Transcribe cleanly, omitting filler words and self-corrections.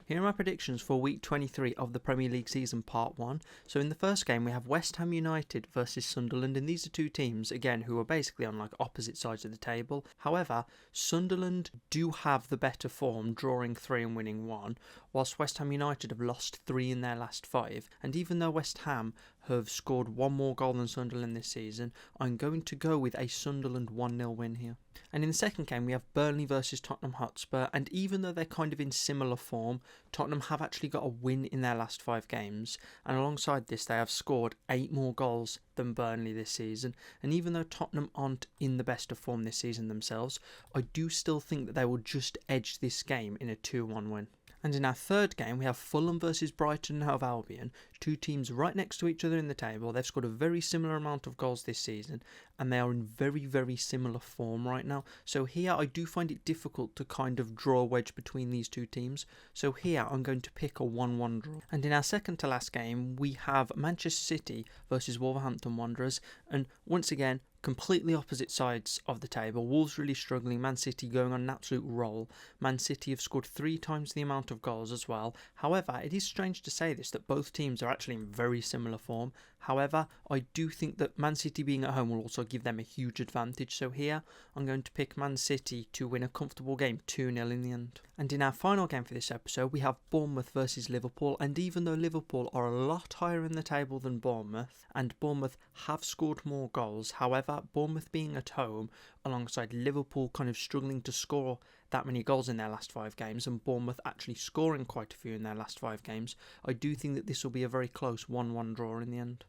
Here are my predictions for week 23 of the Premier League season part 1. So in the first game we have West Ham United versus Sunderland, and these are two teams again who are basically on like opposite sides of the table. However, Sunderland do have the better form, drawing 3 and winning 1, whilst West Ham United have lost 3 in their last 5. And even though West Ham have scored one more goal than Sunderland this season, I'm going to go with a Sunderland 1-0 win here. And in the second game we have Burnley versus Tottenham Hotspur, and even though they're kind of in similar form, Tottenham have actually got a win in their last 5 games, and alongside this they have scored 8 more goals than Burnley this season. And even though Tottenham aren't in the best of form this season themselves, I do still think that they will just edge this game in a 2-1 win. And in our third game, we have Fulham versus Brighton and Hove Albion, two teams right next to each other in the table. They've scored a very similar amount of goals this season, and they are in very, very similar form right now. So here, I do find it difficult to kind of draw a wedge between these two teams. So here, I'm going to pick a 1-1 draw. And in our second to last game, we have Manchester City versus Wolverhampton Wanderers, and once again, completely opposite sides of the table. Wolves really struggling, Man City going on an absolute roll. Man City have scored 3 times the amount of goals as well. However, it is strange to say this, that both teams are actually in very similar form. However, I do think that Man City being at home will also give them a huge advantage. So here, I'm going to pick Man City to win a comfortable game 2-0 in the end. And in our final game for this episode, we have Bournemouth versus Liverpool. And even though Liverpool are a lot higher in the table than Bournemouth, and Bournemouth have scored more goals, however, Bournemouth being at home alongside Liverpool kind of struggling to score that many goals in their last 5 games, and Bournemouth actually scoring quite a few in their last 5 games, I do think that this will be a very close 1-1 draw in the end.